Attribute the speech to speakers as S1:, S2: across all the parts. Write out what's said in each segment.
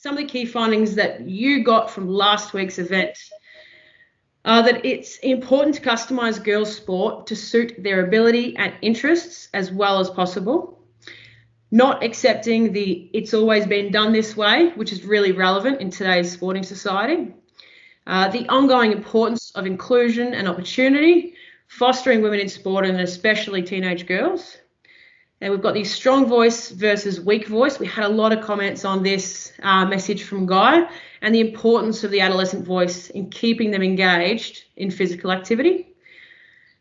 S1: some of the key findings that you got from last week's event are that it's important to customise girls' sport to suit their ability and interests as well as possible. Not accepting the "it's always been done this way," which is really relevant in today's sporting society. The ongoing importance of inclusion and opportunity, fostering women in sport and especially teenage girls. And we've got the strong voice versus weak voice. We had a lot of comments on this message from Guy, and the importance of the adolescent voice in keeping them engaged in physical activity.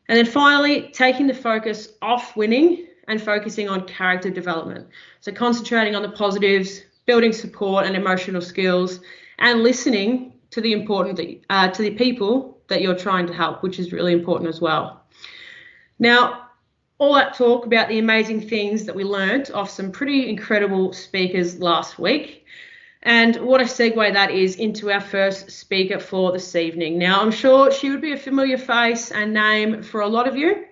S1: And then finally, taking the focus off winning and focusing on character development. So concentrating on the positives, building support and emotional skills, and listening to the to the people that you're trying to help, which is really important as well. Now, all that talk about the amazing things that we learnt off some pretty incredible speakers last week. And what a segue that is into our first speaker for this evening. Now, I'm sure she would be a familiar face and name for a lot of you,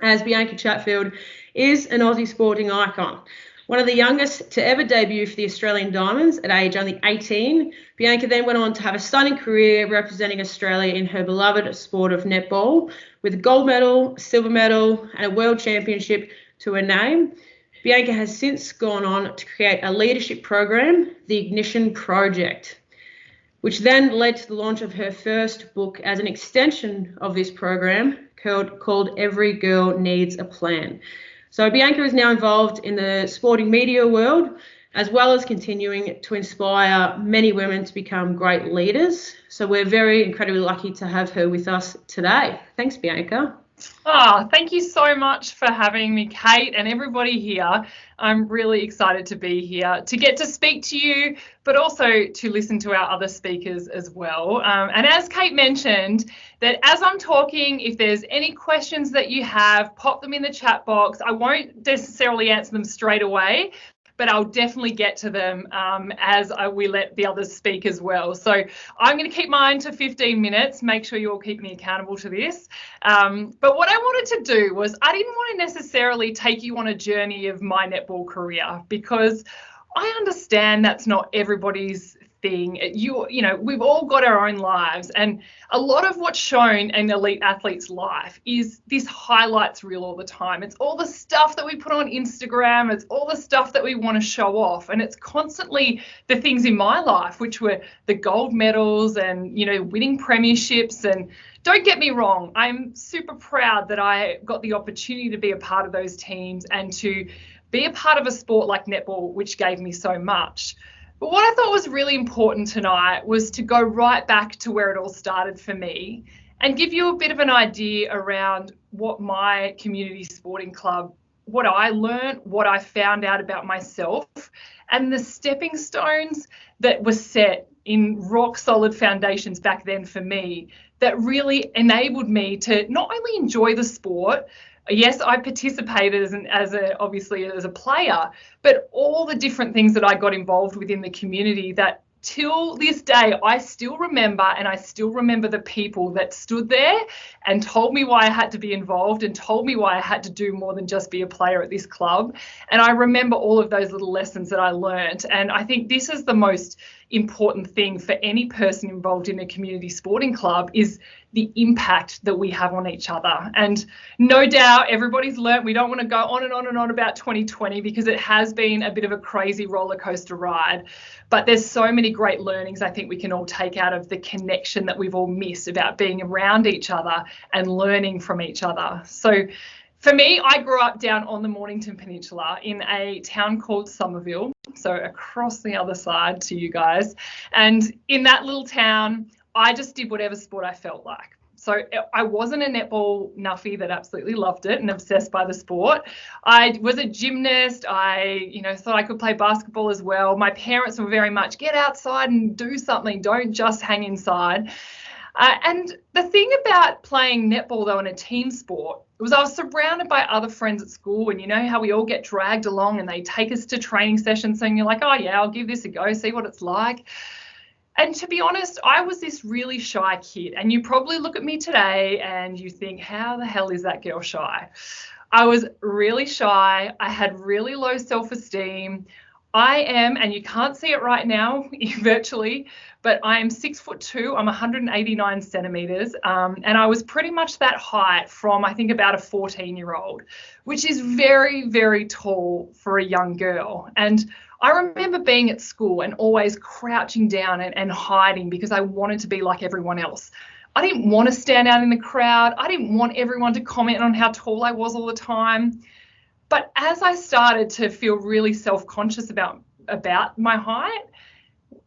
S1: as Bianca Chatfield is an Aussie sporting icon. One of the youngest to ever debut for the Australian Diamonds at age only 18, Bianca then went on to have a stunning career representing Australia in her beloved sport of netball, with a gold medal, silver medal, and a world championship to her name. Bianca has since gone on to create a leadership program, the Ignition Project, which then led to the launch of her first book as an extension of this program called Every Girl Needs a Plan. So Bianca is now involved in the sporting media world, as well as continuing to inspire many women to become great leaders. So we're very incredibly lucky to have her with us today. Thanks, Bianca.
S2: Oh, thank you so much for having me, Kate, and everybody here. I'm really excited to be here, to get to speak to you, but also to listen to our other speakers as well. And as Kate mentioned, that as I'm talking, if there's any questions that you have, pop them in the chat box. I won't necessarily answer them straight away, but I'll definitely get to them as we let the others speak as well. So I'm going to keep mine to 15 minutes. Make sure you all keep me accountable to this. But what I wanted to do was, I didn't want to necessarily take you on a journey of my netball career, because I understand that's not everybody's thing. You know, we've all got our own lives, and a lot of what's shown in elite athletes' life is this highlights reel all the time. It's all the stuff that we put on Instagram. It's all the stuff that we want to show off, and it's constantly the things in my life, which were the gold medals and, you know, winning premierships. And don't get me wrong, I'm super proud that I got the opportunity to be a part of those teams and to be a part of a sport like netball, which gave me so much. But what I thought was really important tonight was to go right back to where it all started for me and give you a bit of an idea around what my community sporting club, what I learned, what I found out about myself, and the stepping stones that were set in rock solid foundations back then for me that really enabled me to not only enjoy the sport. Yes, I participated obviously as a player, but all the different things that I got involved with in the community that till this day I still remember, and I still remember the people that stood there and told me why I had to be involved and told me why I had to do more than just be a player at this club. And I remember all of those little lessons that I learned. And I think this is the most important thing for any person involved in a community sporting club, is the impact that we have on each other. And no doubt everybody's learnt, we don't want to go on and on and on about 2020 because it has been a bit of a crazy roller coaster ride. But there's so many great learnings I think we can all take out of the connection that we've all missed about being around each other and learning from each other. So for me, I grew up down on the Mornington Peninsula in a town called Somerville, so across the other side to you guys. And in that little town, I just did whatever sport I felt like. So I wasn't a netball nuffy that absolutely loved it and obsessed by the sport. I was a gymnast. I, thought I could play basketball as well. My parents were very much get outside and do something. Don't just hang inside. And the thing about playing netball, though, in a team sport, was I was surrounded by other friends at school, and you know how we all get dragged along and they take us to training sessions and you're like, oh, yeah, I'll give this a go, see what it's like. And to be honest, I was this really shy kid, and you probably look at me today and you think, how the hell is that girl shy? I was really shy. I had really low self-esteem. I am, and you can't see it right now virtually, but I am 6'2". I'm 189 centimeters. And I was pretty much that height from, I think, about a 14-year-old, which is very, very tall for a young girl. And I remember being at school and always crouching down and hiding because I wanted to be like everyone else. I didn't want to stand out in the crowd. I didn't want everyone to comment on how tall I was all the time. But as I started to feel really self-conscious about my height,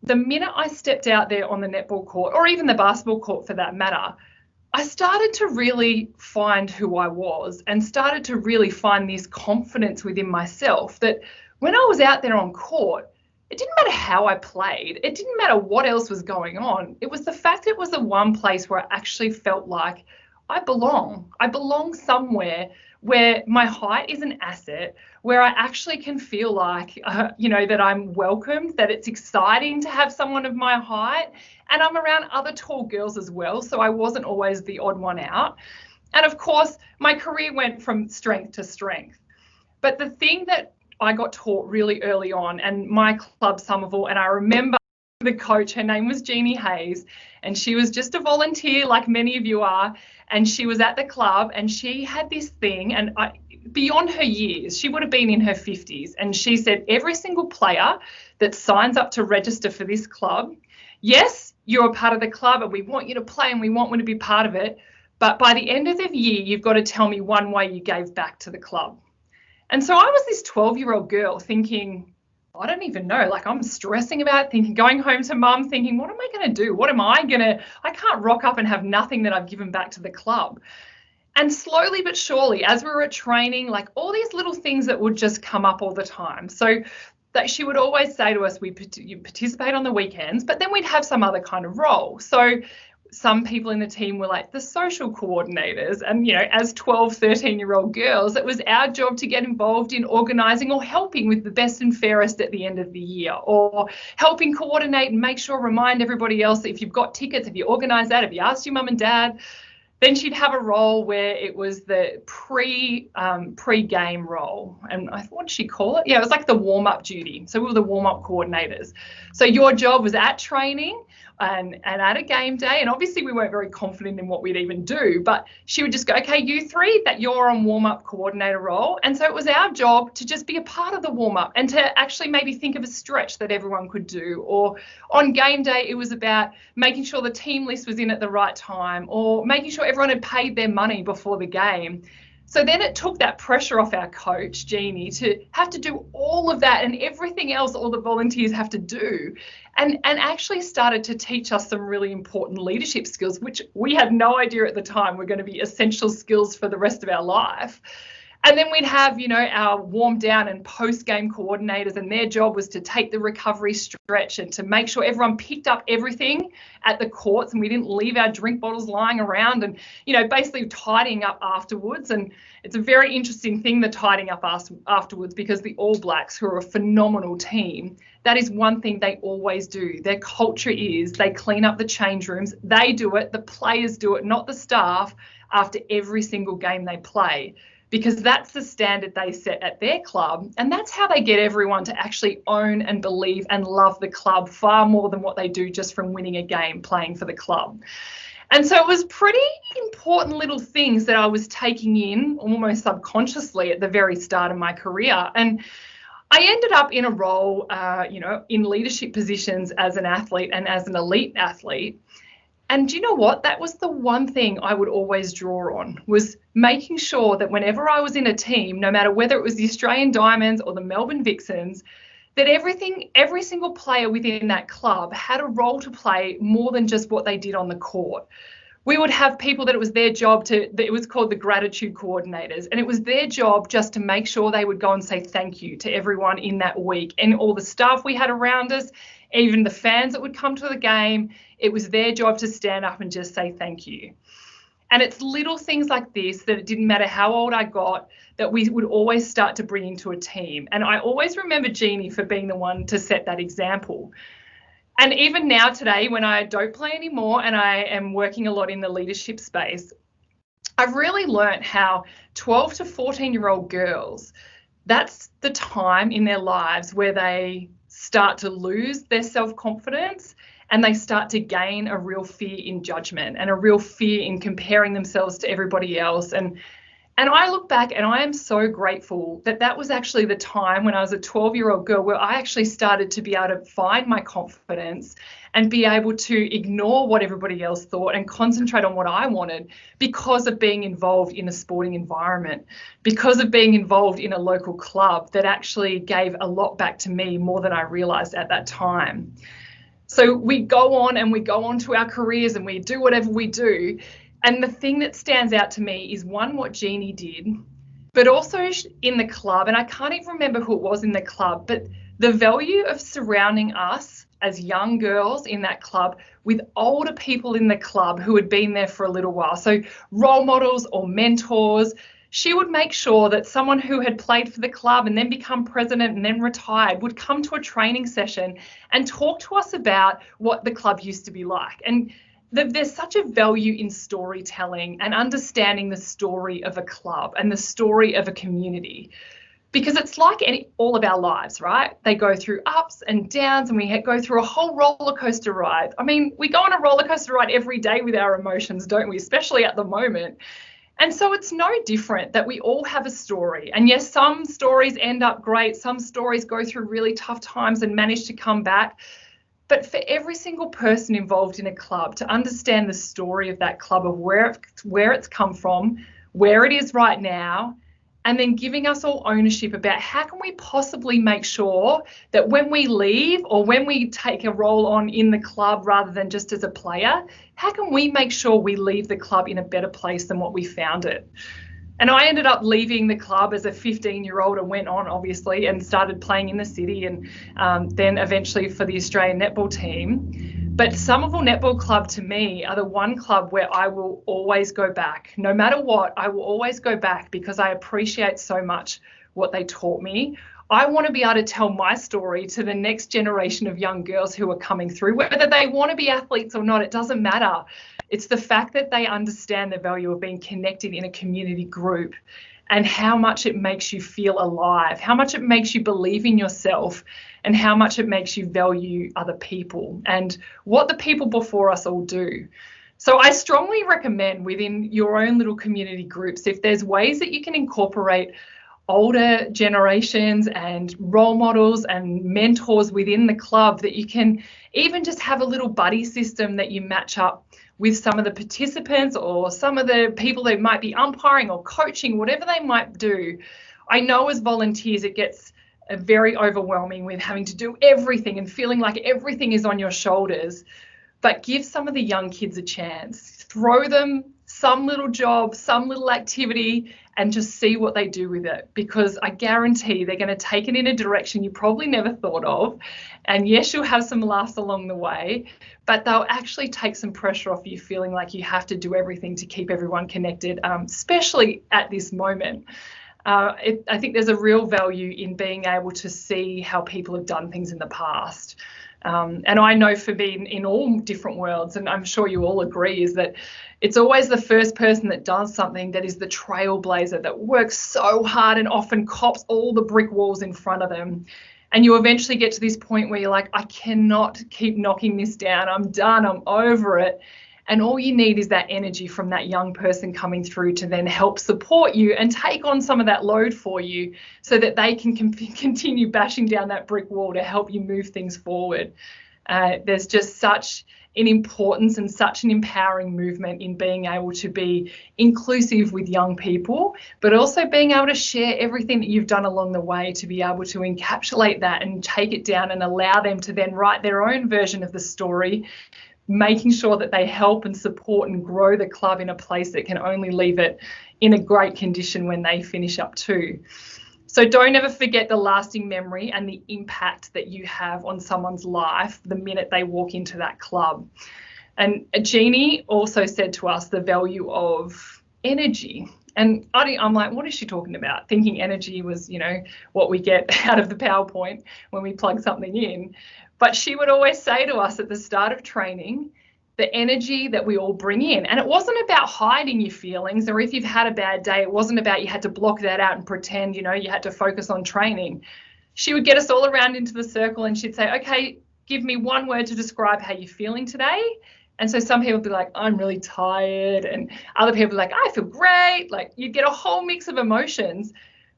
S2: the minute I stepped out there on the netball court, or even the basketball court for that matter, I started to really find who I was and started to really find this confidence within myself that when I was out there on court, it didn't matter how I played. It didn't matter what else was going on. It was the fact it was the one place where I actually felt like I belong. I belong somewhere where my height is an asset, where I actually can feel like, that I'm welcomed, that it's exciting to have someone of my height. And I'm around other tall girls as well, so I wasn't always the odd one out. And of course, my career went from strength to strength. But the thing that I got taught really early on, and my club, Somerville, and I remember the coach, her name was Jeannie Hayes, and she was just a volunteer like many of you are, and she was at the club and she had this thing, and beyond her years, she would have been in her 50s, and she said every single player that signs up to register for this club, yes, you're a part of the club and we want you to play and we want you to be part of it, but by the end of the year, you've got to tell me one way you gave back to the club. And so I was this 12-year-old girl thinking, I don't even know, like I'm stressing about thinking, going home to mum thinking, what am I going to do? I can't rock up and have nothing that I've given back to the club. And slowly but surely, as we were at training, like all these little things that would just come up all the time. So that she would always say to us, you participate on the weekends, but then we'd have some other kind of role. So some people in the team were like the social coordinators, and as 12, 13-year-old girls, it was our job to get involved in organising or helping with the best and fairest at the end of the year, or helping coordinate and remind everybody else that if you've got tickets, if you organise that, if you asked your mum and dad. Then she'd have a role where it was the pre-game role. And what did she call it? Yeah, it was like the warm-up duty. So we were the warm-up coordinators. So your job was at training and at a game day. And obviously we weren't very confident in what we'd even do, but she would just go, okay, you three, that you're on warm-up coordinator role. And so it was our job to just be a part of the warm-up and to actually maybe think of a stretch that everyone could do. Or on game day, it was about making sure the team list was in at the right time, or making sure everyone had paid their money before the game. So then it took that pressure off our coach, Jeannie, to have to do all of that and everything else all the volunteers have to do, and actually started to teach us some really important leadership skills, which we had no idea at the time were going to be essential skills for the rest of our life. And then we'd have, our warm down and post-game coordinators, and their job was to take the recovery stretch and to make sure everyone picked up everything at the courts and we didn't leave our drink bottles lying around, and, basically tidying up afterwards. And it's a very interesting thing, the tidying up afterwards, because the All Blacks, who are a phenomenal team, that is one thing they always do. Their culture is they clean up the change rooms. They do it. The players do it, not the staff, after every single game they play, because that's the standard they set at their club, and that's how they get everyone to actually own and believe and love the club far more than what they do just from winning a game playing for the club. And so it was pretty important little things that I was taking in almost subconsciously at the very start of my career. And I ended up in a role, in leadership positions as an athlete and as an elite athlete. And do you know what? That was the one thing I would always draw on, was making sure that whenever I was in a team, no matter whether it was the Australian Diamonds or the Melbourne Vixens, that every single player within that club had a role to play more than just what they did on the court. We would have people that it was their job it was called the gratitude coordinators, and it was their job just to make sure they would go and say thank you to everyone in that week, and all the staff we had around us, even the fans that would come to the game. It was their job to stand up and just say thank you. And it's little things like this, that it didn't matter how old I got, that we would always start to bring into a team. And I always remember Jeannie for being the one to set that example. And even now today, when I don't play anymore and I am working a lot in the leadership space, I've really learnt how 12 to 14-year-old girls that's the time in their lives where they start to lose their self-confidence and they start to gain a real fear in judgment and a real fear in comparing themselves to everybody else. And I look back and I am so grateful that that was actually the time when I was a 12-year-old girl where I actually started to be able to find my confidence and be able to ignore what everybody else thought and concentrate on what I wanted because of being involved in a sporting environment, because of being involved in a local club that actually gave a lot back to me more than I realized at that time. So we go on to our careers and we do whatever we do. And the thing that stands out to me is, one, what Jeannie did, but also in the club, and I can't even remember who it was in the club, but the value of surrounding us as young girls in that club with older people in the club who had been there for a little while. So role models or mentors. She would make sure that someone who had played for the club and then become president and then retired would come to a training session and talk to us about what the club used to be like. And there's such a value in storytelling and understanding the story of a club and the story of a community, because it's like all of our lives, right? They go through ups and downs, and we go through a whole roller coaster ride. I mean, we go on a roller coaster ride every day with our emotions, don't we? Especially at the moment. And so it's no different that we all have a story. And yes, some stories end up great. Some stories go through really tough times and manage to come back. But for every single person involved in a club to understand the story of that club, of where it's come from, where it is right now, and then giving us all ownership about how can we possibly make sure that when we leave or when we take a role on in the club rather than just as a player, how can we make sure we leave the club in a better place than what we found it? And I ended up leaving the club as a 15-year-old and went on, obviously, and started playing in the city and then eventually for the Australian netball team. But Somerville Netball Club to me are the one club where I will always go back. No matter what, I will always go back because I appreciate so much what they taught me. I want to be able to tell my story to the next generation of young girls who are coming through, whether they want to be athletes or not, it doesn't matter. It's the fact that they understand the value of being connected in a community group and how much it makes you feel alive, how much it makes you believe in yourself, and how much it makes you value other people and what the people before us all do. So I strongly recommend within your own little community groups, if there's ways that you can incorporate older generations and role models and mentors within the club, that you can even just have a little buddy system that you match up with some of the participants or some of the people that might be umpiring or coaching, whatever they might do. I know as volunteers it gets very overwhelming with having to do everything and feeling like everything is on your shoulders, but give some of the young kids a chance. Throw them some little job, some little activity, and just see what they do with it, because I guarantee they're going to take it in a direction you probably never thought of. And yes, you'll have some laughs along the way, but they'll actually take some pressure off you feeling like you have to do everything to keep everyone connected, especially at this moment. I think there's a real value in being able to see how people have done things in the past. And I know for me in all different worlds, and I'm sure you all agree, is that it's always the first person that does something that is the trailblazer, that works so hard and often cops all the brick walls in front of them. And you eventually get to this point where you're like, I cannot keep knocking this down. I'm done. I'm over it. And all you need is that energy from that young person coming through to then help support you and take on some of that load for you so that they can continue bashing down that brick wall to help you move things forward. There's just such an importance and such an empowering movement in being able to be inclusive with young people, but also being able to share everything that you've done along the way to be able to encapsulate that and take it down and allow them to then write their own version of the story, making sure that they help and support and grow the club in a place that can only leave it in a great condition when they finish up too. So don't ever forget the lasting memory and the impact that you have on someone's life the minute they walk into that club. And Jeannie also said to us the value of energy. And I'm like, what is she talking about? Thinking energy was, what we get out of the PowerPoint when we plug something in. But she would always say to us at the start of training, the energy that we all bring in. And it wasn't about hiding your feelings, or if you've had a bad day, it wasn't about you had to block that out and pretend, you had to focus on training. She would get us all around into the circle and she'd say, okay, give me one word to describe how you're feeling today. And so some people would be like, I'm really tired. And other people would be like, I feel great. Like, you'd get a whole mix of emotions.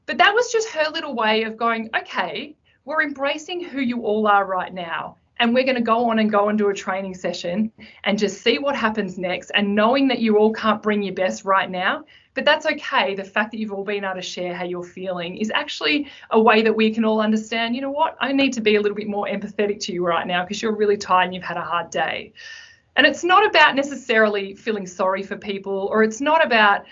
S2: But that was just her little way of going, okay, we're embracing who you all are right now. And we're going to go and do a training session and just see what happens next. And knowing that you all can't bring your best right now, but that's okay. The fact that you've all been able to share how you're feeling is actually a way that we can all understand, you know what, I need to be a little bit more empathetic to you right now because you're really tired and you've had a hard day. And it's not about necessarily feeling sorry for people, or it's not about,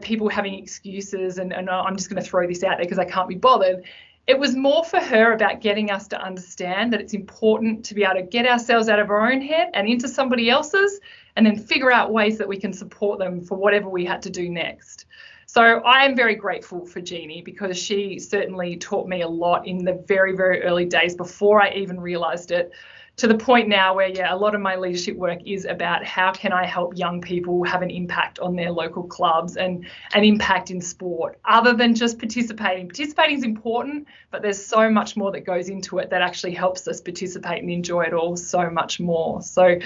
S2: people having excuses and I'm just going to throw this out there because I can't be bothered. It was more for her about getting us to understand that it's important to be able to get ourselves out of our own head and into somebody else's, and then figure out ways that we can support them for whatever we had to do next. So I am very grateful for Jeannie, because she certainly taught me a lot in the very, very early days before I even realised it, to the point now where, a lot of my leadership work is about how can I help young people have an impact on their local clubs and an impact in sport, other than just participating. Participating is important, but there's so much more that goes into it that actually helps us participate and enjoy it all so much more. So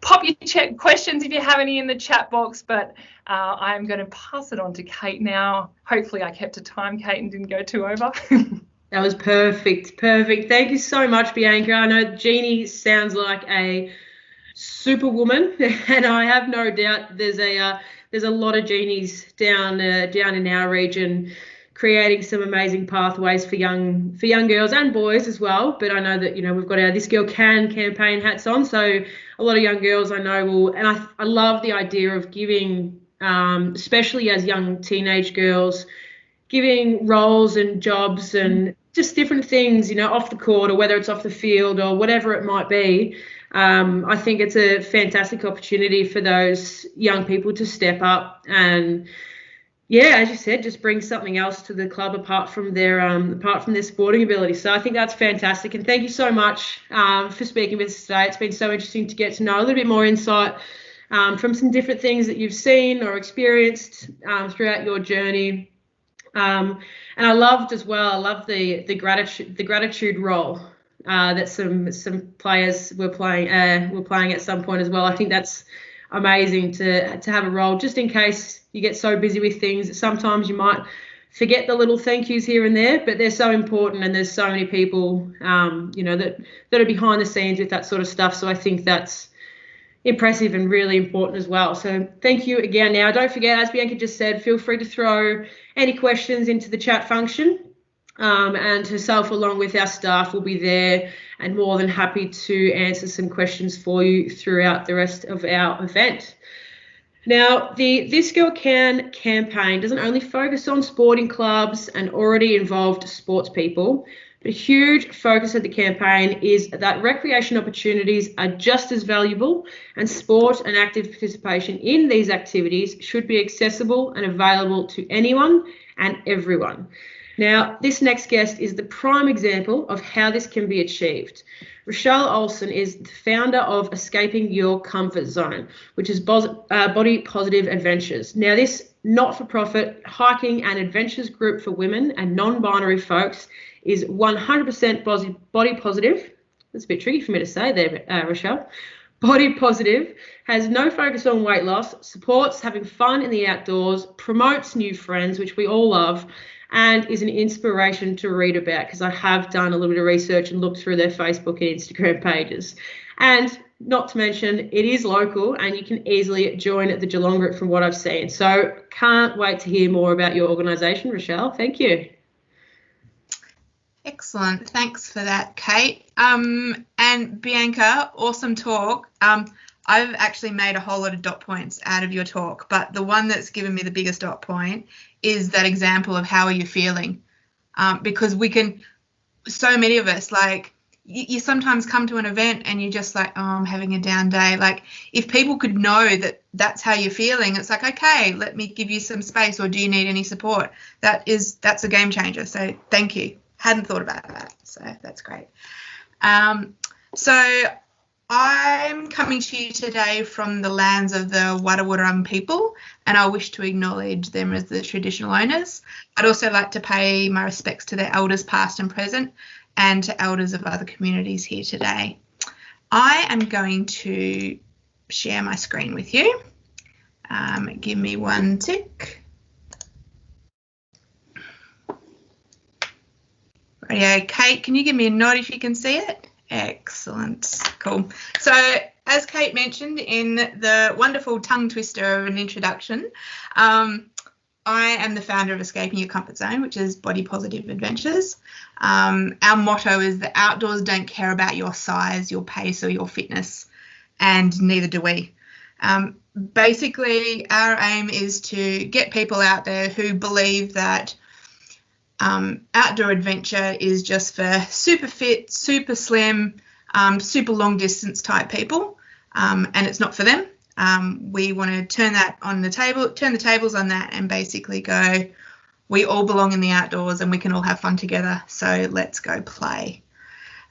S2: pop your questions if you have any in the chat box, but I'm going to pass it on to Kate now. Hopefully I kept to time, Kate, and didn't go too over.
S1: That was perfect. Thank you so much, Bianca. I know Jeannie sounds like a superwoman, and I have no doubt there's a lot of Jeannies down in our region creating some amazing pathways for young girls and boys as well. But I know that we've got our This Girl Can campaign hats on, so a lot of young girls I know will, and I love the idea of giving, especially as young teenage girls, giving roles and jobs and just different things, off the court, or whether it's off the field or whatever it might be. I think it's a fantastic opportunity for those young people to step up and, as you said, just bring something else to the club apart from their sporting ability. So I think that's fantastic. And thank you so much for speaking with us today. It's been so interesting to get to know a little bit more insight from some different things that you've seen or experienced throughout your journey. And I loved as well, the gratitude role that some players were playing at some point as well. I think that's amazing to have a role, just in case you get so busy with things that sometimes you might forget the little thank yous here and there, but they're so important, and there's so many people that are behind the scenes with that sort of stuff. So I think that's impressive and really important as well. So thank you again. Now, don't forget, as Bianca just said, feel free to throw any questions into the chat function, and herself along with our staff will be there and more than happy to answer some questions for you throughout the rest of our event. Now, the This Girl Can campaign doesn't only focus on sporting clubs and already involved sports people, but a huge focus of the campaign is that recreation opportunities are just as valuable, and sport and active participation in these activities should be accessible and available to anyone and everyone. Now, this next guest is the prime example of how this can be achieved. Richelle Olsen is the founder of Escaping Your Comfort Zone, which is Body Positive Adventures. Now, this not-for-profit hiking and adventures group for women and non-binary folks is 100% body positive. That's a bit tricky for me to say there, Richelle. Body positive, has no focus on weight loss, supports having fun in the outdoors, promotes new friends, which we all love, and is an inspiration to read about, because I have done a little bit of research and looked through their Facebook and Instagram pages. And not to mention, it is local and you can easily join the Geelong group from what I've seen. So can't wait to hear more about your organisation, Richelle. Thank you.
S3: Excellent. Thanks for that, Kate. And Bianca, awesome talk. I've actually made a whole lot of dot points out of your talk, but the one that's given me the biggest dot point is that example of how are you feeling? Because so many of us, like, you sometimes come to an event and you're just like, oh, I'm having a down day. Like, if people could know that that's how you're feeling, it's like, okay, let me give you some space, or do you need any support? That's a game changer. So thank you. Hadn't thought about that. So that's great. So I'm coming to you today from the lands of the Wadawurrung people, and I wish to acknowledge them as the traditional owners. I'd also like to pay my respects to their elders past and present, and to elders of other communities here today. I am going to share my screen with you. Give me one tick. Radio, Kate, can you give me a nod if you can see it? Excellent. Cool. So, as Kate mentioned in the wonderful tongue twister of an introduction, I am the founder of Escaping Your Comfort Zone, which is Body Positive Adventures. Our motto is the outdoors don't care about your size, your pace, or your fitness, and neither do we. Basically, our aim is to get people out there who believe that outdoor adventure is just for super fit, super slim, super long distance type people, and it's not for them. We want to turn the tables on that, and basically go, we all belong in the outdoors and we can all have fun together, so let's go play.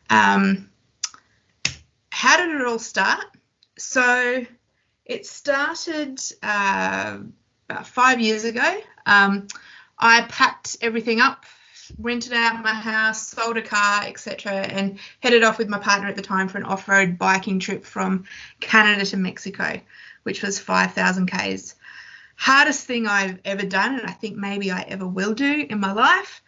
S3: How did it all start? So it started about 5 years ago. I packed everything up, rented out my house, sold a car, etc., and headed off with my partner at the time for an off-road biking trip from Canada to Mexico, which was 5,000 Ks. Hardest thing I've ever done, and I think maybe I ever will do in my life,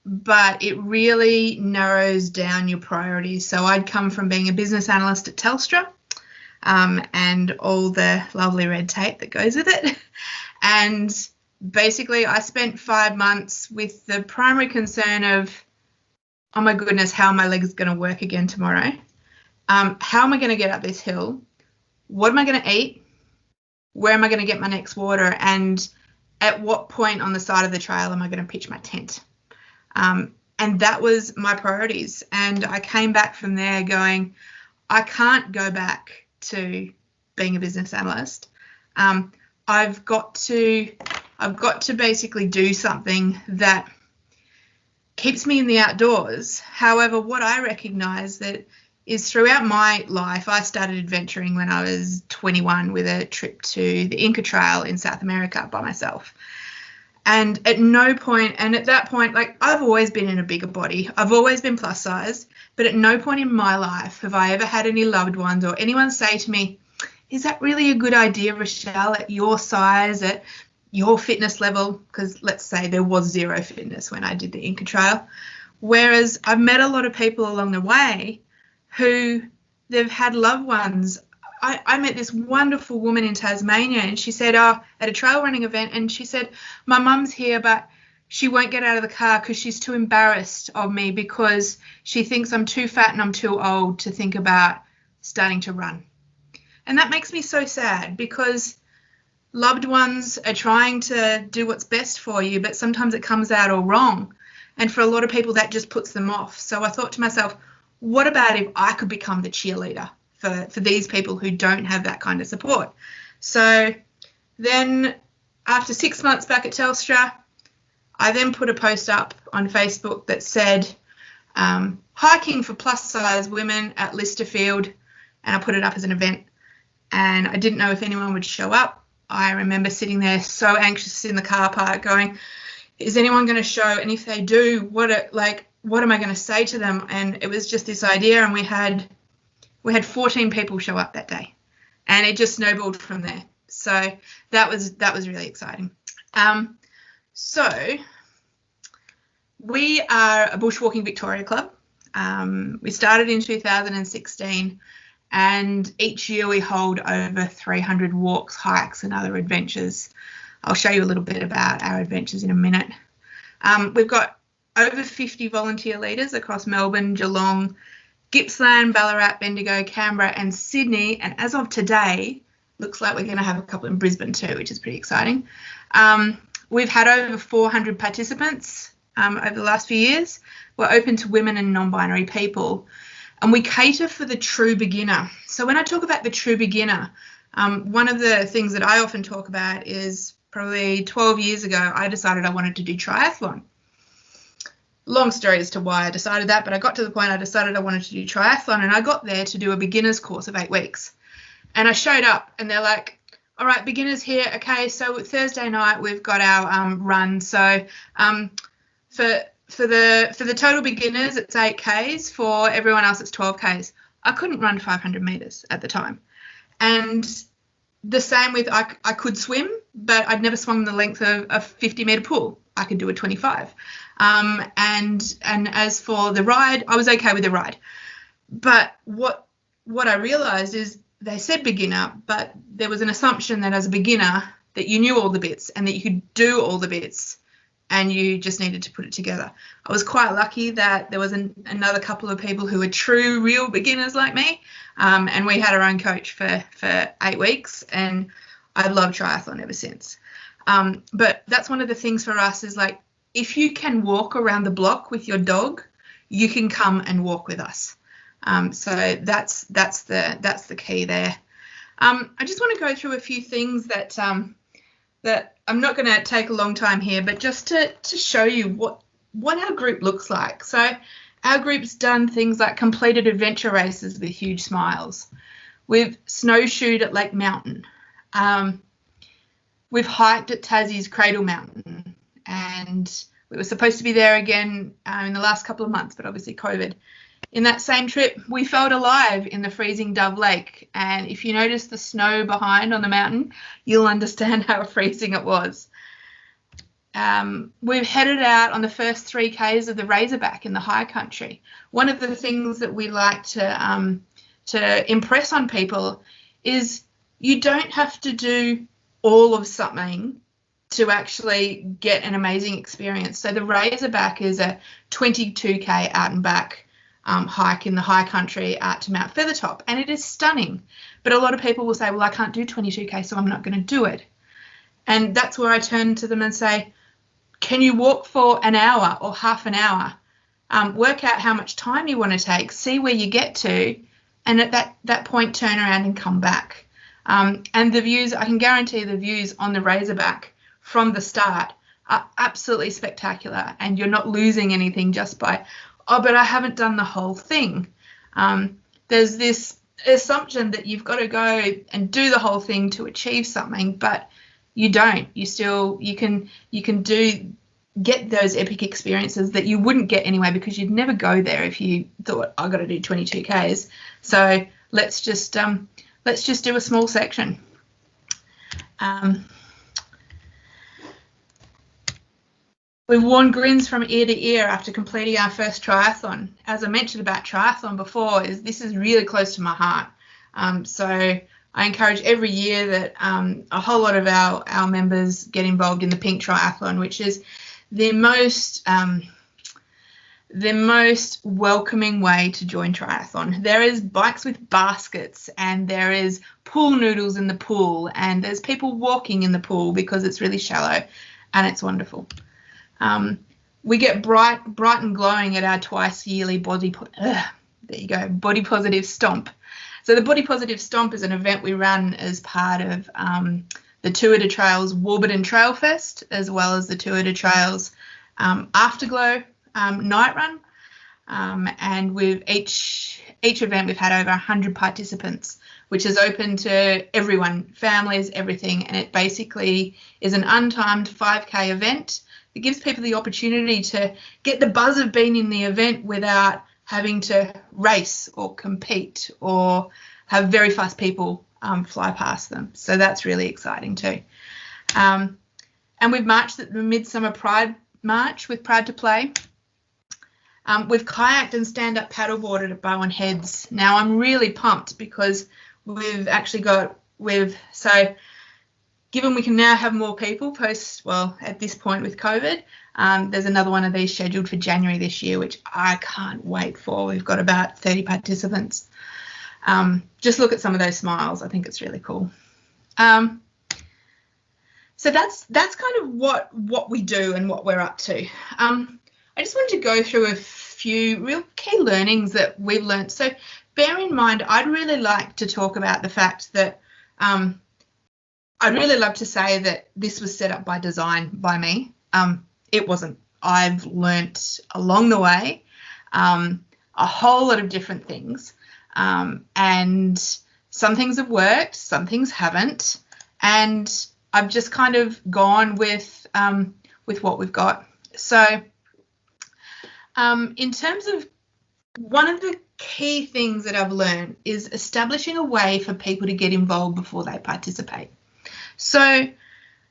S3: but it really narrows down your priorities. So I'd come from being a business analyst at Telstra, and all the lovely red tape that goes with it, and basically, I spent 5 months with the primary concern of, oh my goodness, how are my legs going to work again tomorrow? How am I going to get up this hill? What am I going to eat? Where am I going to get my next water? And at what point on the side of the trail am I going to pitch my tent? And that was my priorities. And I came back from there going, I can't go back to being a business analyst. I've got to basically do something that keeps me in the outdoors. However, what I recognise that is throughout my life, I started adventuring when I was 21 with a trip to the Inca Trail in South America by myself. And at that point, like, I've always been in a bigger body. I've always been plus size, but at no point in my life have I ever had any loved ones or anyone say to me, is that really a good idea, Richelle, at your size, at your fitness level? Because let's say there was zero fitness when I did the Inca Trail. Whereas I've met a lot of people along the way who they've had loved ones. I met this wonderful woman in Tasmania, and she said, at a trail running event, and she said, my mum's here, but she won't get out of the car because she's too embarrassed of me because she thinks I'm too fat and I'm too old to think about starting to run. And that makes me so sad, because loved ones are trying to do what's best for you, but sometimes it comes out all wrong. And for a lot of people, that just puts them off. So I thought to myself, what about if I could become the cheerleader for these people who don't have that kind of support? So then after 6 months back at Telstra, I then put a post up on Facebook that said, hiking for plus size women at Listerfield, and I put it up as an event. And I didn't know if anyone would show up. I remember sitting there so anxious in the car park going, is anyone going to show? And if they do, what am I going to say to them? And it was just this idea, and we had 14 people show up that day, and it just snowballed from there. So that was really exciting. So we are a Bushwalking Victoria club. We started in 2016. And each year we hold over 300 walks, hikes and other adventures. I'll show you a little bit about our adventures in a minute. We've got over 50 volunteer leaders across Melbourne, Geelong, Gippsland, Ballarat, Bendigo, Canberra and Sydney. And as of today, looks like we're going to have a couple in Brisbane too, which is pretty exciting. We've had over 400 participants over the last few years. We're open to women and non-binary people. And we cater for the true beginner. So when I talk about the true beginner, one of the things that I often talk about is probably 12 years ago, I decided I wanted to do triathlon. long story as to why I decided that, but I got to the point I decided I wanted to do triathlon, and I got there to do a beginner's course of 8 weeks. And I showed up and they're like, all right, beginners here. Okay, so Thursday night we've got our run. So for the total beginners, it's 8Ks. For everyone else, it's 12Ks. I couldn't run 500 meters at the time. And the same with I could swim, but I'd never swum the length of a 50-meter pool. I could do a 25. And as for the ride, I was okay with the ride. But what I realized is they said beginner, but there was an assumption that as a beginner that you knew all the bits and that you could do all the bits and you just needed to put it together. I was quite lucky that there was another couple of people who were true, real beginners like me, and we had our own coach for 8 weeks, and I've loved triathlon ever since. But that's one of the things for us is like, if you can walk around the block with your dog, you can come and walk with us. So that's the key there. I just want to go through a few things that I'm not going to take a long time here, but just to show you what our group looks like. So our group's done things like completed adventure races with huge smiles. We've snowshoed at Lake Mountain. We've hiked at Tassie's Cradle Mountain, and we were supposed to be there again in the last couple of months, but obviously COVID. In that same trip, we felt alive in the freezing Dove Lake, and if you notice the snow behind on the mountain, you'll understand how freezing it was. We've headed out on the first 3Ks of the Razorback in the high country. One of the things that we like to impress on people is you don't have to do all of something to actually get an amazing experience. So the Razorback is a 22K out and back hike in the high country out to Mount Feathertop, and it is stunning. But a lot of people will say, well, I can't do 22K, so I'm not going to do it. And that's where I turn to them and say, can you walk for an hour or half an hour? Work out how much time you want to take, see where you get to, and at that point, turn around and come back. And the views, I can guarantee the views on the Razorback from the start are absolutely spectacular, and you're not losing anything just by, oh, but I haven't done the whole thing. There's this assumption that you've got to go and do the whole thing to achieve something, but you don't. You can get those epic experiences that you wouldn't get anyway, because you'd never go there if you thought, I've got to do 22Ks. So let's just do a small section. We've worn grins from ear to ear after completing our first triathlon. As I mentioned about triathlon before, this is really close to my heart. So I encourage every year that a whole lot of our members get involved in the Pink Triathlon, which is the most welcoming way to join triathlon. There is bikes with baskets, and there is pool noodles in the pool, and there's people walking in the pool because it's really shallow, and it's wonderful. We get bright and glowing at our twice yearly body positive stomp. So the Body Positive Stomp is an event we run as part of the Tour de Trails Warburton Trail Fest, as well as the Tour de Trails Afterglow night run. And with each event, we've had over 100 participants, which is open to everyone, families, everything. And it basically is an untimed 5K event. It gives people the opportunity to get the buzz of being in the event without having to race or compete or have very fast people fly past them. So that's really exciting too. And we've marched at the Midsummer Pride March with Proud to Play. We've kayaked and stand-up paddleboarded at Bowen Heads. Now I'm really pumped because we've actually so given we can now have more people at this point with COVID, there's another one of these scheduled for January this year, which I can't wait for. We've got about 30 participants. Just look at some of those smiles. I think it's really cool. So that's kind of what we do and what we're up to. I just wanted to go through a few real key learnings that we've learned. So bear in mind, I'd really like to talk about the fact that I'd really love to say that this was set up by design by me. It wasn't. I've learnt along the way, a whole lot of different things, and some things have worked, some things haven't, and I've just kind of gone with what we've got. So in terms of, one of the key things that I've learned is establishing a way for people to get involved before they participate. So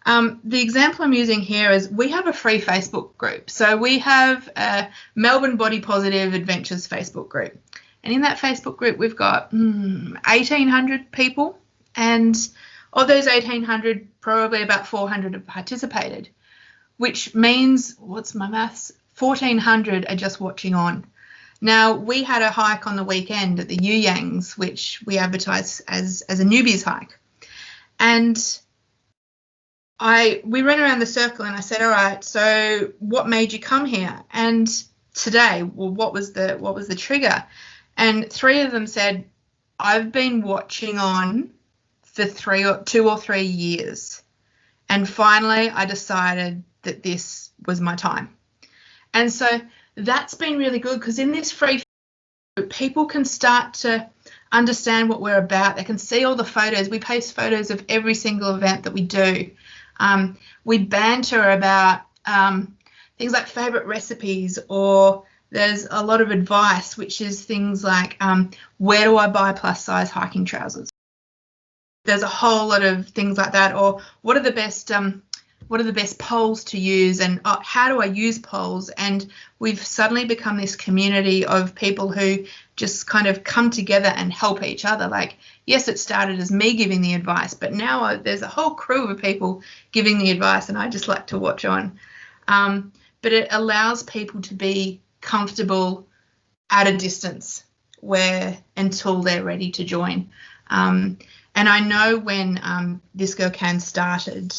S3: the example I'm using here is we have a free Facebook group. So we have a Melbourne Body Positive Adventures Facebook group. And in that Facebook group, we've got 1,800 people. And of those 1,800, probably about 400 have participated, which means, what's my maths? 1,400 are just watching on. Now, we had a hike on the weekend at the Yuyangs, which we advertise as a newbies hike. And we ran around the circle and I said, all right, so what made you come here? And today, well, what was the trigger? And 3 of them said, I've been watching on for 2 or 3 years. And finally, I decided that this was my time. And so that's been really good, because in this free group, people can start to understand what we're about. They can see all the photos. We post photos of every single event that we do. We banter about things like favourite recipes, or there's a lot of advice, which is things like, where do I buy plus size hiking trousers? There's a whole lot of things like that, or what are the best poles to use, and how do I use poles? And we've suddenly become this community of people who just kind of come together and help each other. Like, yes, it started as me giving the advice, but now there's a whole crew of people giving the advice, and I just like to watch on. But it allows people to be comfortable at a distance until they're ready to join. And I know when This Girl Can started,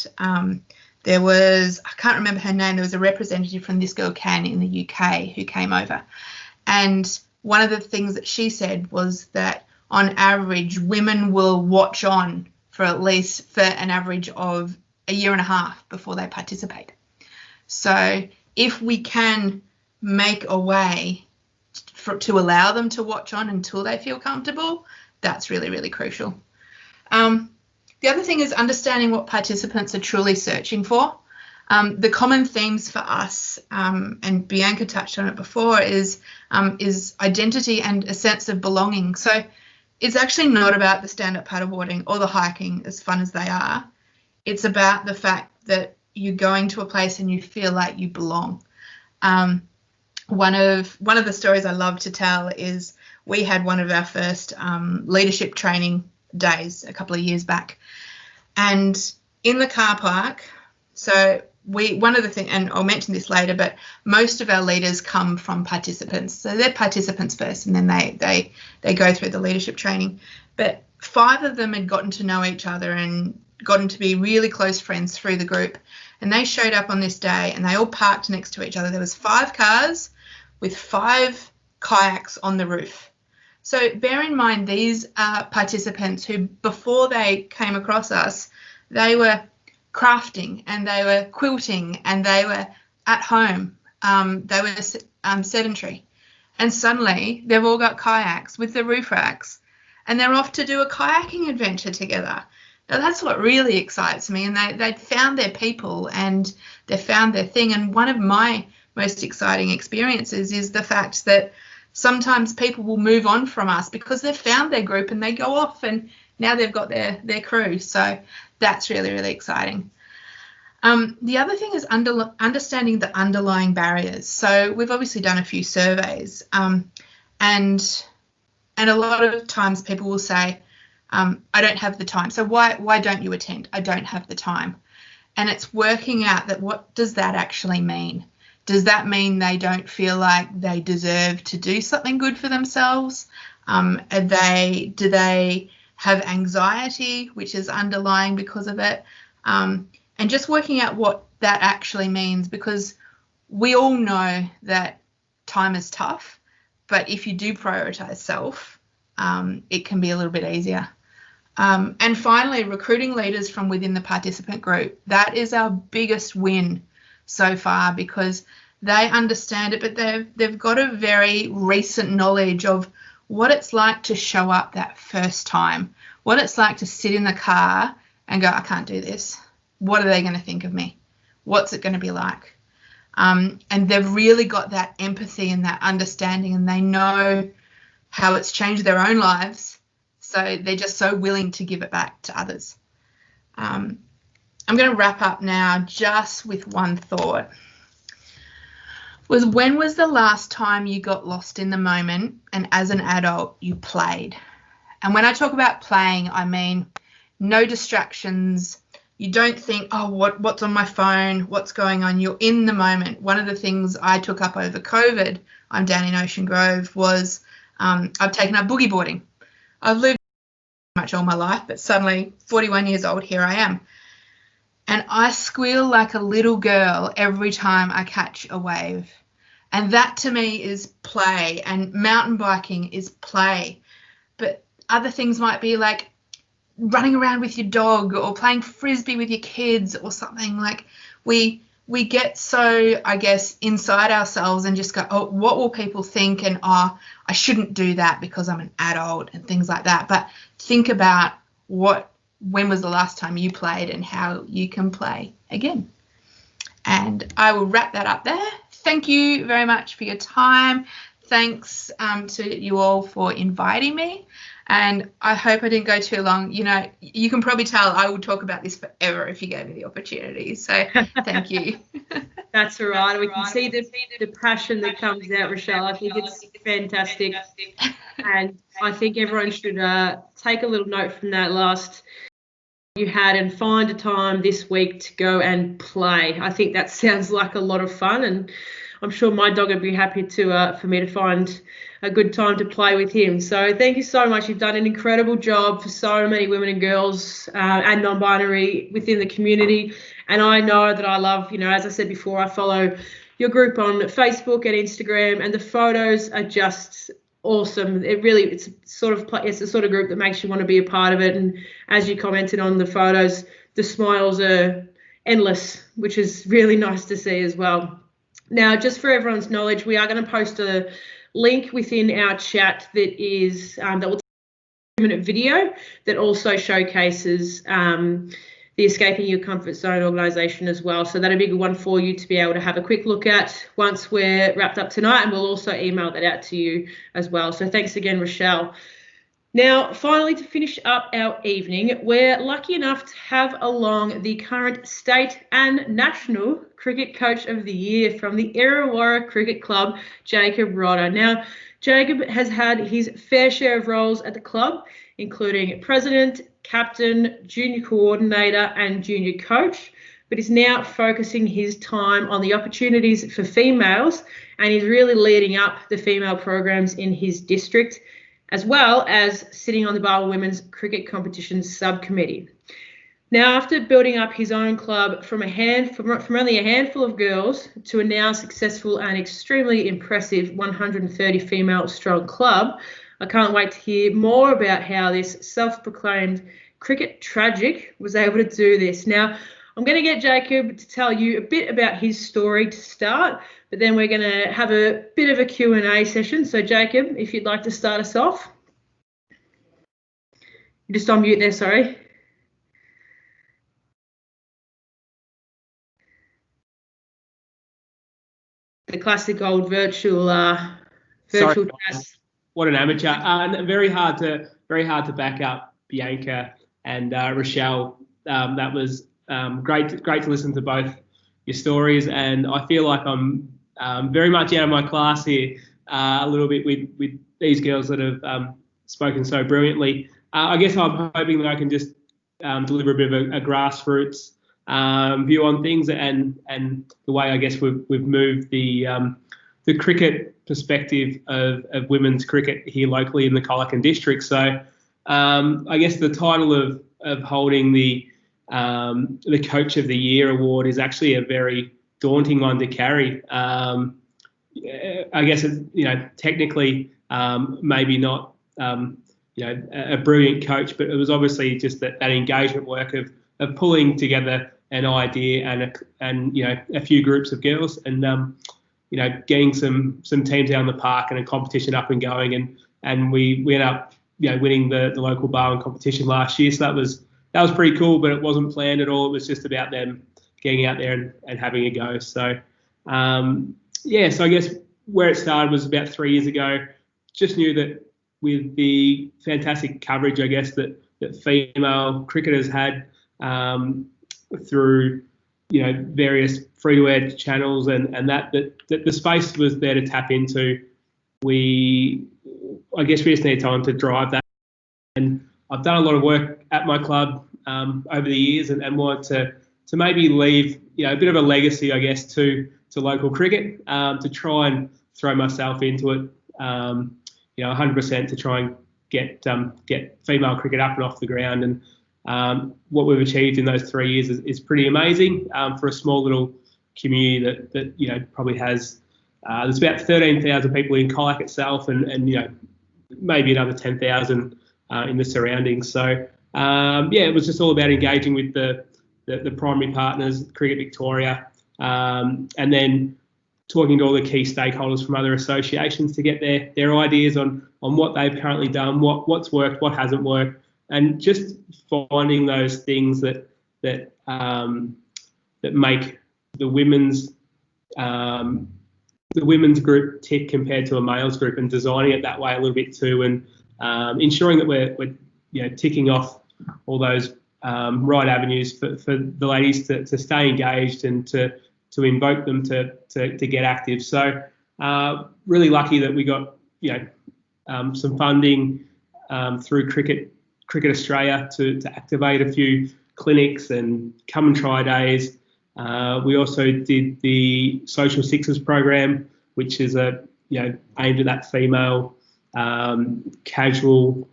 S3: there was, I can't remember her name, there was a representative from This Girl Can in the UK who came over. And one of the things that she said was that on average, women will watch on for an average of 1.5 years before they participate. So if we can make a way to allow them to watch on until they feel comfortable, that's really, really crucial. The other thing is understanding what participants are truly searching for. The common themes for us, and Bianca touched on it before, is identity and a sense of belonging. So it's actually not about the stand-up paddleboarding or the hiking, as fun as they are. It's about the fact that you're going to a place and you feel like you belong. One of the stories I love to tell is we had one of our first leadership training days a couple of years back, and in the car park, so one of the things, and I'll mention this later, but most of our leaders come from participants, so they're participants first, and then they go through the leadership training. But 5 of them had gotten to know each other and gotten to be really close friends through the group, and they showed up on this day and they all parked next to each other. There was 5 cars with 5 kayaks on the roof. So bear in mind, these are participants who, before they came across us, they were crafting and they were quilting and they were at home. They were sedentary. And suddenly they've all got kayaks with the roof racks and they're off to do a kayaking adventure together. Now, that's what really excites me. And they'd found their people and they found their thing. And one of my most exciting experiences is the fact that sometimes people will move on from us because they've found their group and they go off and now they've got their crew. So that's really, really exciting. The other thing is understanding the underlying barriers. So we've obviously done a few surveys, and a lot of times people will say, I don't have the time. So why don't you attend? I don't have the time. And it's working out that, what does that actually mean? Does that mean they don't feel like they deserve to do something good for themselves? Do they have anxiety, which is underlying because of it? And just working out what that actually means, because we all know that time is tough, but if you do prioritize self, it can be a little bit easier. And finally, recruiting leaders from within the participant group. That is our biggest win so far, because they understand it, but they've got a very recent knowledge of what it's like to show up that first time, what it's like to sit in the car and go, I can't do this. What are they going to think of me? What's it going to be like? And they've really got that empathy and that understanding, and they know how it's changed their own lives. So they're just so willing to give it back to others. I'm going to wrap up now just with one thought. When was the last time you got lost in the moment and as an adult you played? And when I talk about playing, I mean no distractions. You don't think, oh, what's on my phone? What's going on? You're in the moment. One of the things I took up over COVID, I'm down in Ocean Grove, was I've taken up boogie boarding. I've lived much all my life, but suddenly 41 years old, here I am. And I squeal like a little girl every time I catch a wave. And that to me is play, and mountain biking is play. But other things might be like running around with your dog or playing frisbee with your kids or something. Like we get so, I guess, inside ourselves and just go, oh, what will people think? And I shouldn't do that because I'm an adult and things like that. But think about when was the last time you played and how you can play again. And I will wrap that up there. Thank you very much for your time. Thanks to you all for inviting me. And I hope I didn't go too long. You know, you can probably tell I would talk about this forever if you gave me the opportunity. So thank you.
S1: That's all right. We can see the passion that comes out, Richelle. I think it's fantastic. And I think everyone should take a little note from that last you had and find a time this week to go and play. I think that sounds like a lot of fun, and I'm sure my dog would be happy to for me to find a good time to play with him. So thank you so much. You've done an incredible job for so many women and girls and non-binary within the community. And I know that I love, as I said before, I follow your group on Facebook and Instagram, and the photos are just awesome. It's the sort of group that makes you want to be a part of it. And as you commented on the photos, the smiles are endless, which is really nice to see as well. Now, just for everyone's knowledge, we are going to post a link within our chat that will take a 2-minute video that also showcases the Escaping Your Comfort Zone organisation as well. So that'll be a good one for you to be able to have a quick look at once we're wrapped up tonight, and we'll also email that out to you as well. So thanks again, Richelle. Now, finally, to finish up our evening, we're lucky enough to have along the current state and national Cricket Coach of the Year from the Illawarra Cricket Club, Jaccob Rodda. Now, Jacob has had his fair share of roles at the club, including president, captain, junior coordinator and junior coach, but is now focusing his time on the opportunities for females, and he's really leading up the female programs in his district, as well as sitting on the Barwon Women's Cricket Competitions Subcommittee. Now, after building up his own club from only a handful of girls to a now successful and extremely impressive 130 female strong club, I can't wait to hear more about how this self-proclaimed cricket tragic was able to do this. Now, I'm going to get Jacob to tell you a bit about his story to start, but then we're going to have a bit of a Q&A session. So, Jacob, if you'd like to start us off. You're just on mute there, sorry. The classic old virtual test.
S4: What an amateur! And very hard to back up Bianca and Richelle. That was great to listen to both your stories, and I feel like I'm very much out of my class here a little bit with these girls that have spoken so brilliantly. I guess I'm hoping that I can just deliver a bit of a grassroots view on things, and the way I guess we've moved the cricket perspective of women's cricket here locally in the Colacan district. So I guess the title of holding the Coach of the Year award is actually a very daunting one to carry. I guess technically maybe not a brilliant coach, but it was obviously just that engagement work of pulling together an idea and a few groups of girls, and getting some teams out on the park and a competition up and going, and we ended up winning the local Barwon competition last year. So that was pretty cool, but it wasn't planned at all. It was just about them getting out there and having a go. So so I guess where it started was about 3 years ago. Just knew that with the fantastic coverage, I guess, that female cricketers had through various free-to-air channels, and that the space was there to tap into. I guess we just need time to drive that. And I've done a lot of work at my club over the years, and wanted to maybe leave a bit of a legacy, I guess, to local cricket, to try and throw myself into it, 100% to try and get female cricket up and off the ground. And what we've achieved in those 3 years is pretty amazing for a small little community that probably has there's about 13,000 people in Colac itself, and maybe another 10,000 in the surroundings. So it was just all about engaging with the primary partners, Cricket Victoria, and then talking to all the key stakeholders from other associations to get their ideas on what they've currently done, what's worked, what hasn't worked, and just finding those things that make the women's group tick compared to a male's group, and designing it that way a little bit too, and ensuring that we're ticking off all those right avenues for the ladies to stay engaged and to invoke them to get active. So really lucky that we got some funding through Cricket Australia to activate a few clinics and come and try days. We also did the Social Sixes program, which is aimed at that female casual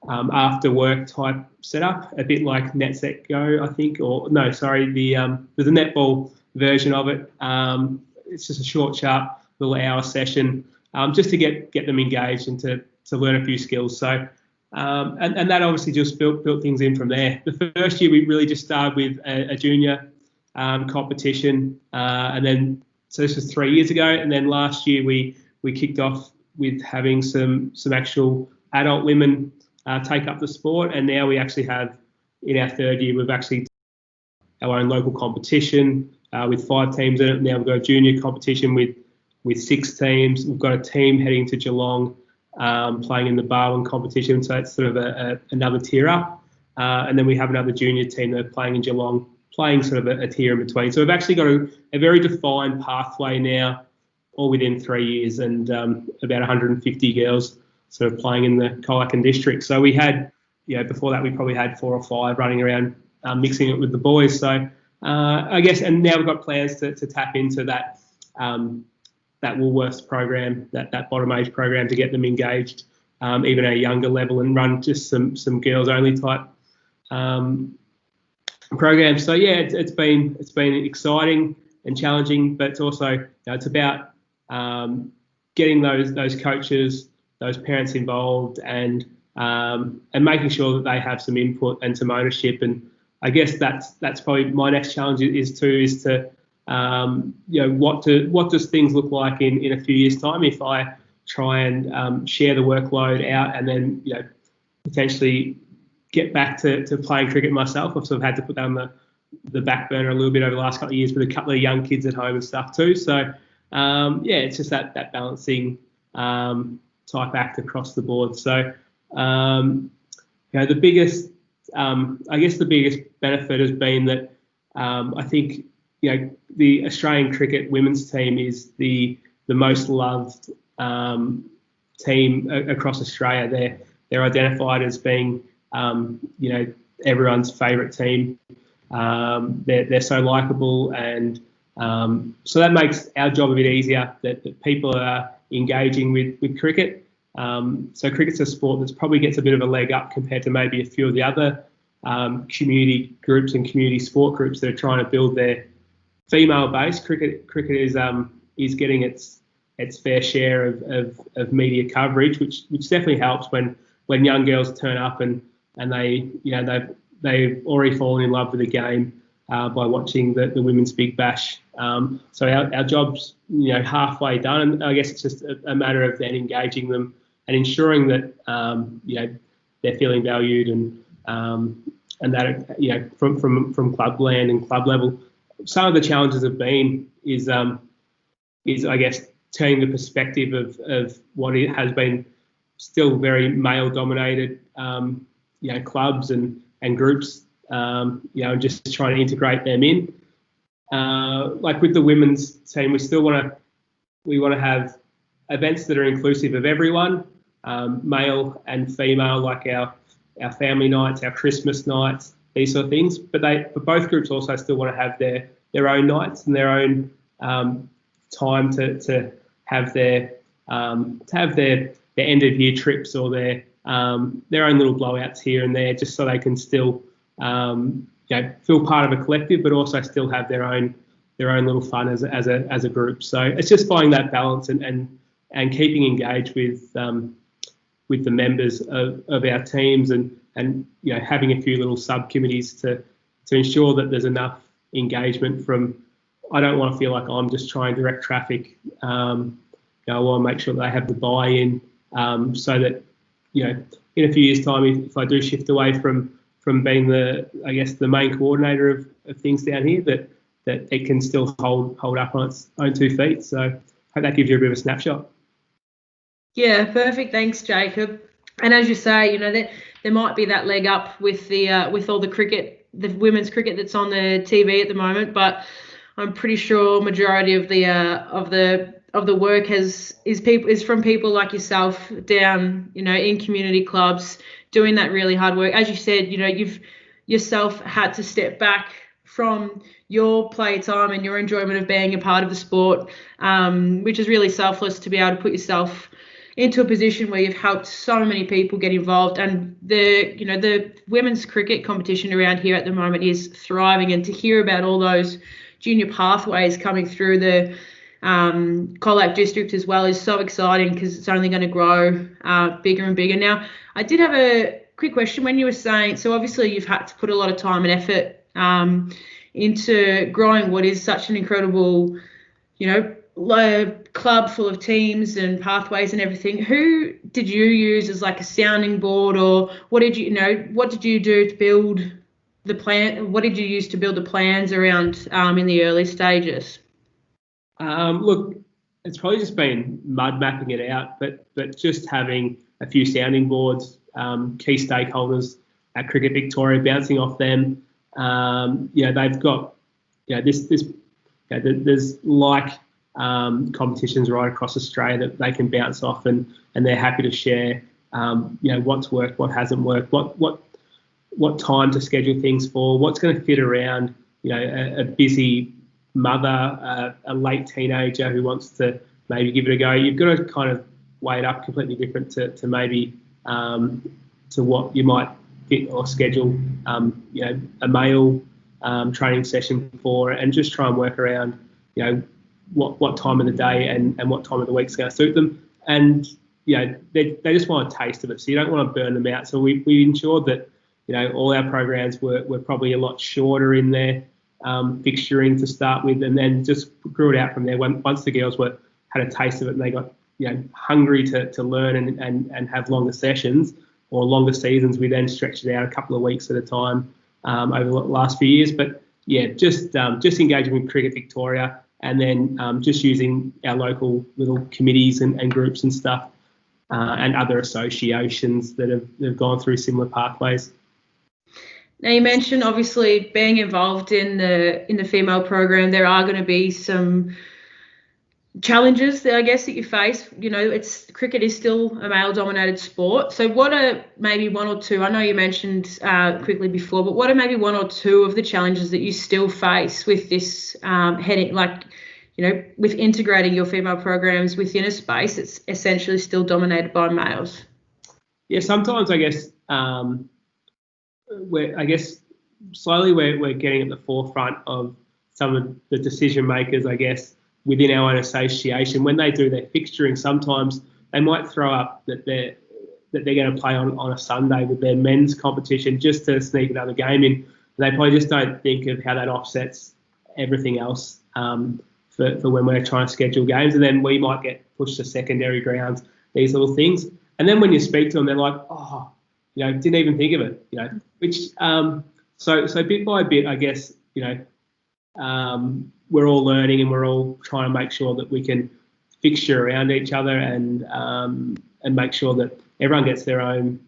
S4: after work type setup, a bit like NetSet Go, I think, or no, sorry, there's a netball version of it. It's just a short, sharp little hour session, just to get them engaged and to learn a few skills. So and that obviously just built things in from there. The first year we really just started with a junior competition, and then so this was 3 years ago, and then last year we kicked off with having some actual adult women take up the sport, and now we actually have, in our third year, we've actually our own local competition with 5 teams in it. Now we've got a junior competition with 6 teams. We've got a team heading to Geelong playing in the Barwon competition, so it's sort of another tier up. And then we have another junior team that are playing in Geelong, playing sort of a tier in between. So we've actually got a very defined pathway now, all within 3 years, and about 150 girls sort of playing in the Colac district. So we had, before that we probably had 4 or 5 running around mixing it with the boys. So I guess, and now we've got plans to tap into that Woolworths program, that bottom age program, to get them engaged even at a younger level, and run just some girls only type programs. So yeah, it's been exciting and challenging, but it's also it's about getting those coaches, those parents involved, and making sure that they have some input and some ownership. And I guess that's probably my next challenge is to what does things look like in a few years' time if I try and share the workload out, and then potentially get back to playing cricket myself. I've sort of had to put that on the back burner a little bit over the last couple of years with a couple of young kids at home and stuff too. So it's just that balancing type act across the board. So the biggest benefit has been that I think the Australian cricket women's team is the most loved team across Australia. They're identified as being everyone's favourite team. They're so likeable, and so that makes our job a bit easier, that people are engaging with cricket. So cricket's a sport that probably gets a bit of a leg up compared to maybe a few of the other community groups and community sport groups that are trying to build their female base. Cricket is getting its fair share of media coverage, which definitely helps when young girls turn up and they've already fallen in love with the game. by watching the Women's Big Bash. So our job's halfway done, and I guess it's just a matter of then engaging them and ensuring that they're feeling valued and that from clubland and club level. Some of the challenges have been is I guess turning the perspective of what it has been still very male dominated clubs and groups, and just trying to integrate them in. Like with the women's team, we want to have events that are inclusive of everyone, male and female, like our family nights, our Christmas nights, these sort of things. But both groups also still want to have their own nights and their own time to have their end of year trips or their own little blowouts here and there, just so they can still feel part of a collective, but also still have their own little fun as a group. So it's just finding that balance and keeping engaged with the members of our teams and having a few little subcommittees to ensure that there's enough engagement from. I don't want to feel like I'm just trying to direct traffic. I want to make sure that they have the buy-in, so that in a few years' time, if I do shift away from being the main coordinator of things down here, that it can still hold up on its own 2 feet. So I hope that gives you a bit of a snapshot.
S1: Yeah, perfect. Thanks, Jacob. And as you say, there might be that leg up with with all the cricket, the women's cricket that's on the TV at the moment, but I'm pretty sure majority of the work is from people like yourself down, in community clubs, doing that really hard work. As you said, you've yourself had to step back from your playtime and your enjoyment of being a part of the sport, which is really selfless to be able to put yourself into a position where you've helped so many people get involved. And the women's cricket competition around here at the moment is thriving, and to hear about all those junior pathways coming through the Colac district as well is so exciting, because it's only going to grow bigger and bigger. Now, I did have a quick question when you were saying, so obviously you've had to put a lot of time and effort into growing what is such an incredible, club full of teams and pathways and everything. Who did you use as like a sounding board, or what did you do to build the plan? What did you use to build the plans around in the early stages?
S4: Look, it's probably just been mud mapping it out, but just having a few sounding boards, key stakeholders at Cricket Victoria, bouncing off them. They've got, there's competitions right across Australia that they can bounce off, and they're happy to share, what's worked, what hasn't worked, what time to schedule things for, what's going to fit around, a busy mother, a late teenager who wants to maybe give it a go. You've got to kind of weigh it up completely different to maybe to what you might fit or schedule, a male training session for, and just try and work around, what time of the day and what time of the week is going to suit them. And, they just want a taste of it, so you don't want to burn them out. So we ensured that, all our programs were probably a lot shorter in their fixturing to start with, and then just grew it out from there. Once the girls had a taste of it and they got hungry to learn and have longer sessions or longer seasons, we then stretched it out a couple of weeks at a time over the last few years. But yeah, just engaging with Cricket Victoria, and then just using our local little committees and groups and stuff, and other associations that have gone through similar pathways.
S1: Now, you mentioned obviously being involved in the female program. There are going to be some challenges that I guess that you face. Cricket is still a male-dominated sport. So what are maybe one or two? I know you mentioned quickly before, but what are maybe one or two of the challenges that you still face with this with integrating your female programs within a space that's essentially still dominated by males?
S4: Yeah, sometimes I guess. Slowly we're getting at the forefront of some of the decision makers, I guess, within our own association. When they do their fixturing, sometimes they might throw up that they're going to play on a Sunday with their men's competition just to sneak another game in. They probably just don't think of how that offsets everything else for when we're trying to schedule games. And then we might get pushed to secondary grounds, these little things. And then when you speak to them, they're like, oh, didn't even think of it, which so bit by bit, I guess, we're all learning and we're all trying to make sure that we can fixture around each other and make sure that everyone gets their own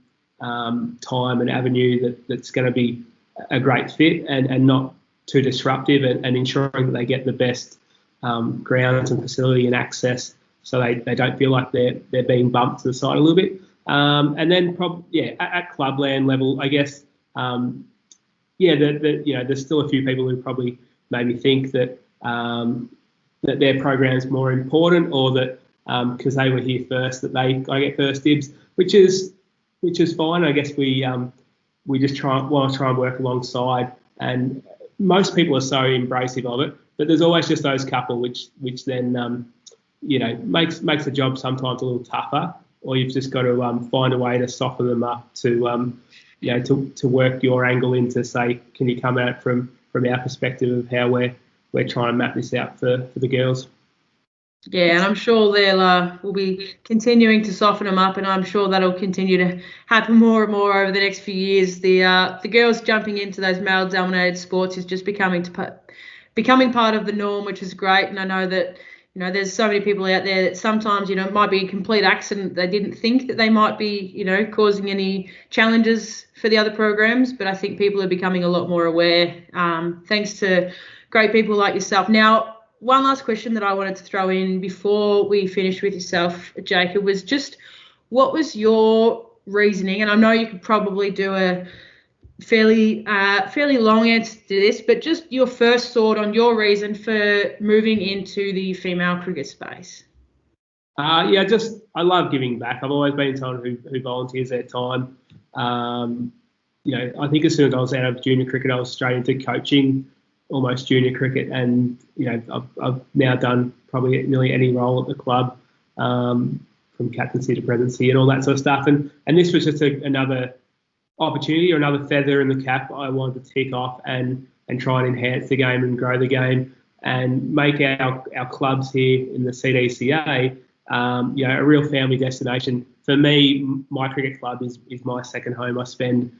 S4: time and avenue that's going to be a great fit and not too disruptive, and ensuring that they get the best grounds and facility and access, so they don't feel like they're being bumped to the side a little bit. And then at clubland level, I guess, there's still a few people who probably maybe think that that their program's more important, or that because they were here first that I get first dibs, which is fine. I guess we just want to try and work alongside, and most people are so embracive of it, but there's always just those couple which then makes the job sometimes a little tougher, or you've just got to find a way to soften them up to work your angle in to say, can you come at it from our perspective of how we're trying to map this out for the girls.
S1: Yeah, and I'm sure we'll be continuing to soften them up, and I'm sure that'll continue to happen more and more over the next few years. The girls jumping into those male-dominated sports is just becoming part of the norm, which is great. And I know that there's so many people out there that sometimes it might be a complete accident. They didn't think that they might be causing any challenges for the other programs, but I think people are becoming a lot more aware, thanks to great people like yourself. Now, one last question that I wanted to throw in before we finish with yourself, Jacob, was just what was your reasoning? And I know you could probably do a fairly long answer to this, but just your first thought on your reason for moving into the female cricket space.
S4: I love giving back. I've always been someone who volunteers their time. I think as soon as I was out of junior cricket, I was straight into coaching, almost junior cricket, and I've now done probably nearly any role at the club, from captaincy to presidency and all that sort of stuff. And this was just another opportunity or another feather in the cap I wanted to tick off and try and enhance the game and grow the game and make our clubs here in the CDCA a real family destination. For me, my cricket club is my second home. I spend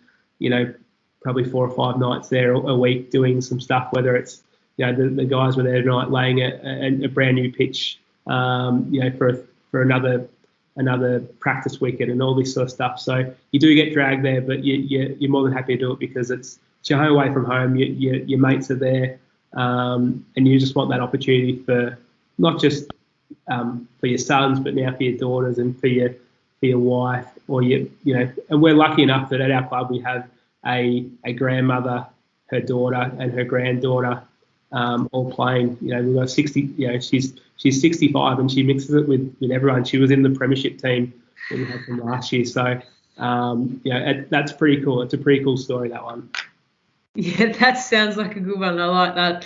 S4: probably 4 or 5 nights there a week doing some stuff, whether it's the guys were there tonight laying a brand new pitch for another practice wicket and all this sort of stuff. So you do get dragged there, but you're more than happy to do it because it's your home away from home. Your mates are there, and you just want that opportunity for not just for your sons, but now for your daughters and for your wife, or and we're lucky enough that at our club we have a grandmother, her daughter, and her granddaughter all playing. We've got 60. She's 65 and she mixes it with everyone. She was in the premiership team that we had from last year. So that's pretty cool. It's a pretty cool story, that one.
S1: Yeah, that sounds like a good one. I like that.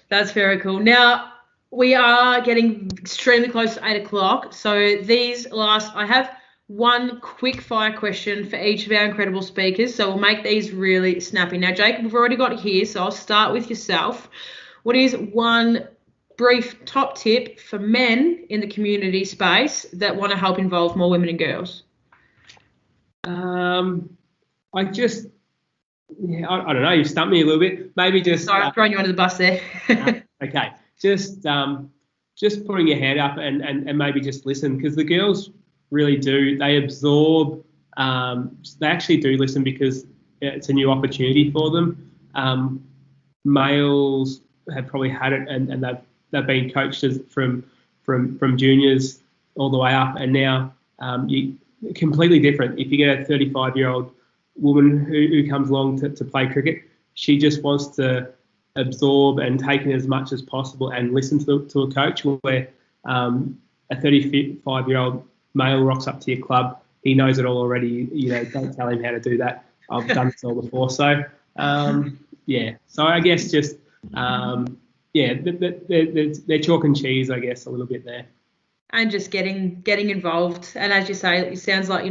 S1: That's very cool. Now we are getting extremely close to 8 o'clock. So I have one quick fire question for each of our incredible speakers. So we'll make these really snappy. Now, Jacob, we've already got it here, so I'll start with yourself. What is one brief top tip for men in the community space that want to help involve more women and girls?
S4: I don't know. You've stumped me a little bit. Maybe just.
S1: Sorry, I'm throwing you under the bus there.
S4: Okay. Just putting your hand up and maybe just listen, because the girls really do. They absorb. They actually do listen because it's a new opportunity for them. Males have probably had it and they've been coached from juniors all the way up, and now completely different. If you get a 35-year-old woman who comes along to play cricket, she just wants to absorb and take in as much as possible and listen to a coach. Where a 35-year-old male rocks up to your club, he knows it all already. Don't tell him how to do that. I've done this all before. So So I guess just they're chalk and cheese, I guess, a little bit there. And
S1: just getting involved. And as you say, it sounds like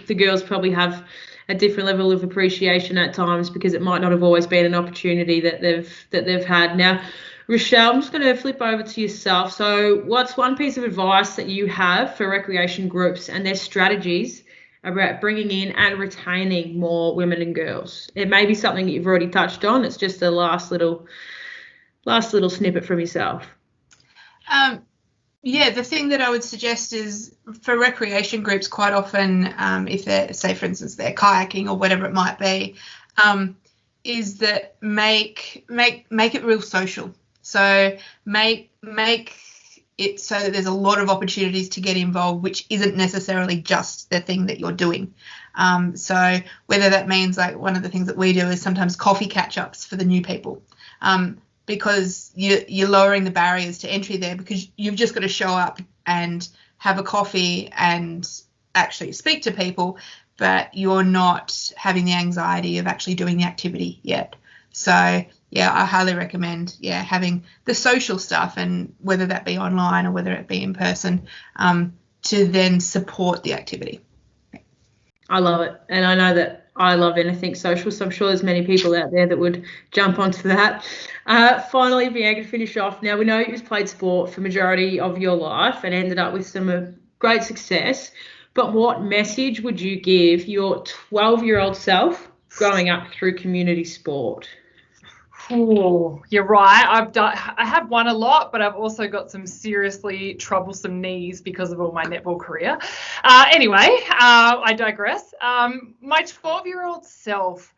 S1: the girls probably have a different level of appreciation at times because it might not have always been an opportunity that they've had. Now, Richelle, I'm just going to flip over to yourself. So what's one piece of advice that you have for recreation groups and their strategies about bringing in and retaining more women and girls? It may be something that you've already touched on. It's just a last little snippet from yourself.
S3: Yeah, the thing that I would suggest is for recreation groups, quite often, if they're, say, for instance, they're kayaking or whatever it might be, is that make it real social. So make it so that there's a lot of opportunities to get involved, which isn't necessarily just the thing that you're doing. So whether that means, like, one of the things that we do is sometimes coffee catch-ups for the new people, because you're lowering the barriers to entry there, because you've just got to show up and have a coffee and actually speak to people, but you're not having the anxiety of actually doing the activity yet. So yeah, I highly recommend having the social stuff, and whether that be online or whether it be in person, to then support the activity.
S1: I love it, and I know that I love anything social, so I'm sure there's many people out there that would jump onto that. Finally, Bianca, to finish off, now we know you've played sport for majority of your life and ended up with some great success, but what message would you give your 12-year-old self growing up through community sport?
S2: Oh, you're right. I have won a lot, but I've also got some seriously troublesome knees because of all my netball career. Anyway, I digress. My 12-year-old self,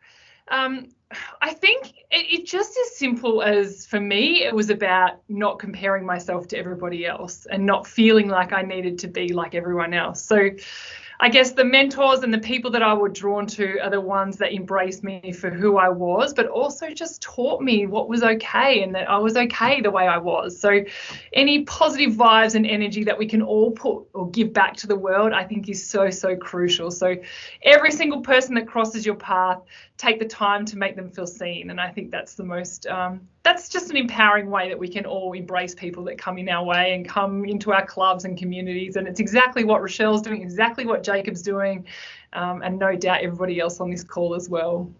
S2: I think it's just as simple as, for me, it was about not comparing myself to everybody else and not feeling like I needed to be like everyone else. So I guess the mentors and the people that I was drawn to are the ones that embraced me for who I was, but also just taught me what was okay and that I was okay the way I was. So any positive vibes and energy that we can all put or give back to the world, I think is so, so crucial. So every single person that crosses your path, take the time to make them feel seen. And I think that's the most, that's just an empowering way that we can all embrace people that come in our way and come into our clubs and communities. And it's exactly what Richelle's doing, exactly what Jacob's doing, and no doubt everybody else on this call as well.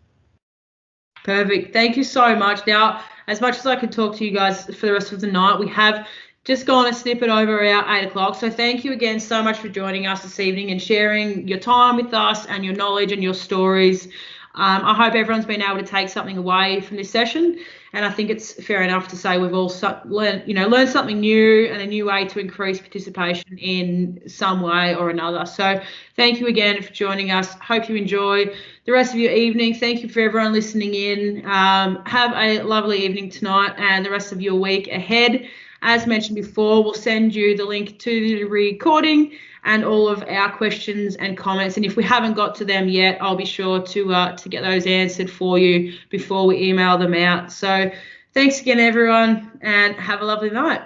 S1: Perfect. Thank you so much. Now, as much as I could talk to you guys for the rest of the night, we have just gone a snippet over our 8 o'clock. So thank you again so much for joining us this evening and sharing your time with us and your knowledge and your stories. I hope everyone's been able to take something away from this session, and I think it's fair enough to say we've all learned something new and a new way to increase participation in some way or another. So thank you again for joining us. Hope you enjoy the rest of your evening. Thank you for everyone listening in. Have a lovely evening tonight and the rest of your week ahead. As mentioned before, we'll send you the link to the recording and all of our questions and comments. And if we haven't got to them yet, I'll be sure to get those answered for you before we email them out. So thanks again, everyone, and have a lovely night.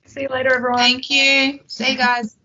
S2: See you later, everyone.
S3: Thank you. See you guys.